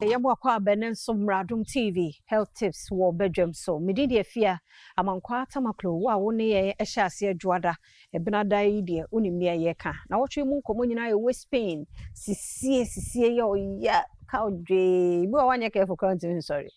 Yamo kwa benen sumra Adom TV health tips wo bedroom so medidi afia amankwa tamaklo wa woni ye ehyaase adwada ebinada yi de unimni ye ka na wotwe mu nkomo nyina ye West Spain sisie ye oya ka odwe bi wanya careful country sorry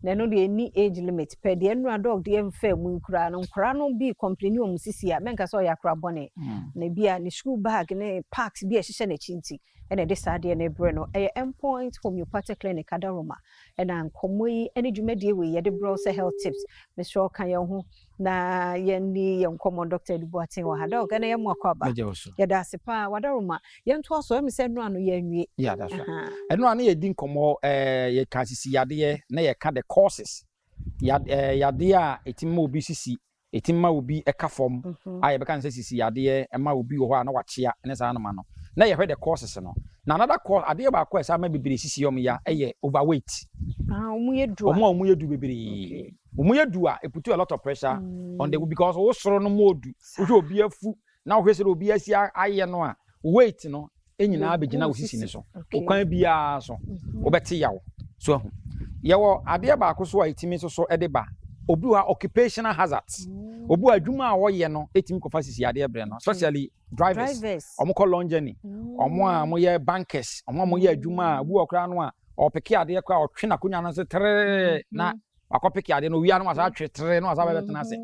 na no de ni age limit per de enu dog de emfa mu nkura no bi complain o musisi a menka so ya kra bone na bia ni school bag ne parks bi a hihye na chinti ene de sade na bre no Endpoint Homeopathic Clinic Adaroma ena nkomo yi ene dwumade we ye de bro say health tips Mr. Kan ye ho na ye ni ye nkomo Dr. Duboaten wa hada ogana ye mo akwaba ye da sepa wadaroma ye nto aso em se no ano ye anwie ya da so eno ano ye di nkomo ye kan sisi yade ye na ye ka de courses yade a etimma obi sisi etimma obi eka fom aye be kan sisi yade ema obi wo ho na wachia ene sa na ma no na ye hwe the courses no na another course ade ba course ama bibiri sisi yom ya eye overweight omu yedu bibiri omu yedu a it put a lot of pressure on the because wo soro no modu wo obi afu na wo hwese obi asi aye no a weight no enyina abegina wo sisi ne so okwan bia so wo beti yawo so yawo ade ba akoso a itimi so edeba obi wa occupational hazards obi adwuma a wo ye no etimi kofa sisi ade bre no especially drivers omo long journey omo a mo ye bankers omo mo ye adwuma a bu okra no a opeke ade kwa otwe na kunya no se tre na akopeke ade no wi anu asa atwe tre no asa betena se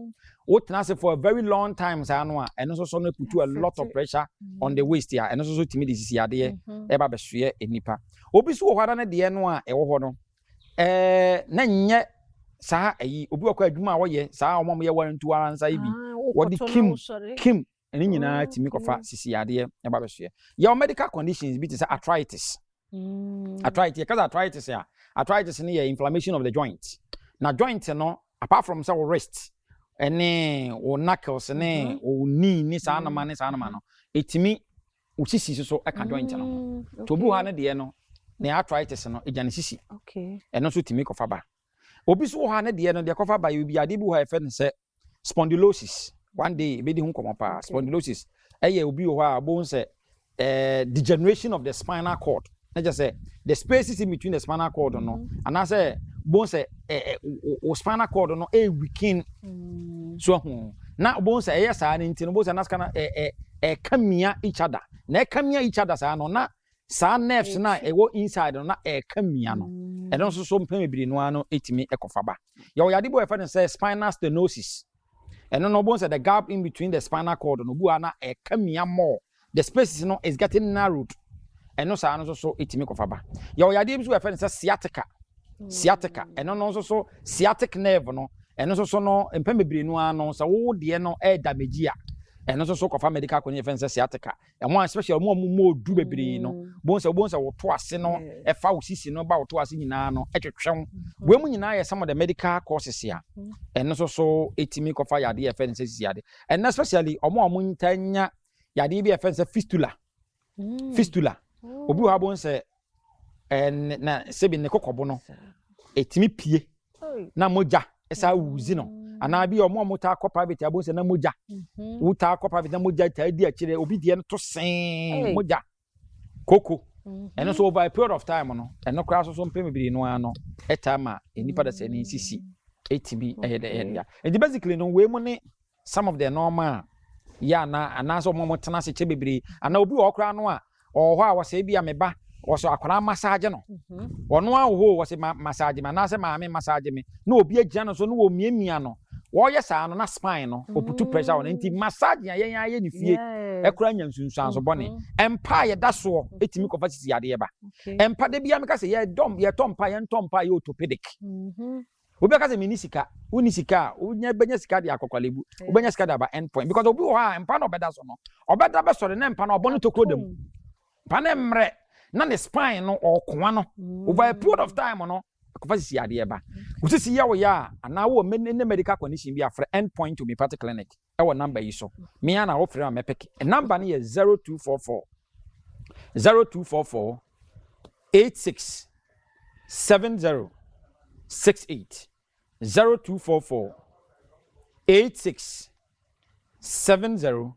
o tena se for a very long time sa no a eno so no put a lot of pressure on the waist ya eno so timi de sisi ade e ba besoe enipa obi so wo hada na de no a e wo ho no na nye sa ayi obi akwa adwuma a wo ye sa omom ye warantu aransa ibi wodi kim eni nyina timi kofa sisi ade e ba besoe your medical conditions bi te say arthritis arthritis ya arthritis ni ye inflammation of the joint na joint no apart from say wrist ene o knuckles ne o knee ni sa na ma no etimi usisi so e ka joint no to bu ha ne de no na arthritis no ejane sisi eno so timi kofa ba obi so ha ne de no de kofa ba bi ade bu ha efe ne say spondylosis one day be di hu komo pa spondylosis eye obi wo ha bo nse degeneration of the spinal cord na just say the spaces in between the spinal cord no and I say bon say spinal cord no weaken so na bon say yes sa ni ntino bon say na ska kamia each other na kamia each other sa no na sa nerves na wo inside no na kamia no e don so mpem ebiri no ano etimi ekofa ba ya wo yade bo e fa ne say spinal stenosis and no bon say the gap in between the spinal cord no bu ana kamia more the spaces no is getting narrowed eno sa no so etimi kofa ba ya oyade bi so e fe ne sciatica eno no so sciatic nerve no eno so no empem bebre no ano sa wo de no damage ya eno so kofa medical ko ne fe ne sciatica e mo especially mo du bebre no bon sa wo to ase no e fa wo sisi no ba wo to ase nyina no twetwem we mu nyina ye some of the medical courses ya eno so etimi kofa yade e fe ne sisi yade and especially omo ntanya yade bi e fe ne fistula obi wa bon se na sebi ne kokobo no etimi pie na moja esa wuzi no ana bi omo ta ko private abon se na moja wo ta ko private na moja ta di akire obi die no to sen moja koko eno so over a period of time no eno kra so mpem biri no ano etama enipa da se ni sisi etimi ya and basically no we mu ne some of the normal ya na ana so omo tena se che bibiri ana obi wo kra no a ho a wase bia meba woso akwara massage no ono a ho wase massage ma na se maame massage me na obi agina no so no wo miamia no wo ye saa no na spine no oputu pressure on nti massage ya ye ni fie ekura nyansunsuan so bone empa ye da so etimi kofa sisi ade ye ba empa de bia me ka se ye tompa ye orthopedic obi ka se minisika unisika unya benya sika de akokwalebu obenya sika da ba endpoint because obi wo ha empa no beda so no obeda be so de na empa no obo no tokodem panemre na the spine no okoa no over a period of time no akofa sisi ade ba usisi ya wo ya ana wo medical condition bi afre Endpoint Homeopathic Clinic e wo number yi so me ana wo frɛ ma mepeke number no ye 0244 86 70 68 0244 86 70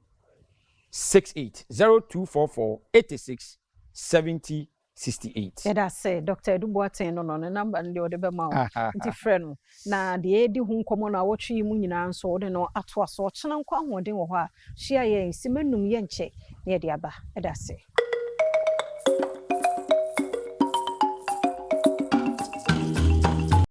68 0244 86 70 68. Eda say Dr. Eduboaten no ne number ndi ode be ma wo. Nti frɛ no na de edi hu nkomo na wotwe yi mu nyina nso ode no ato aso kyena nkwa hoden wo ho a hia ye nsimanum ye nche na ye de aba. Eda say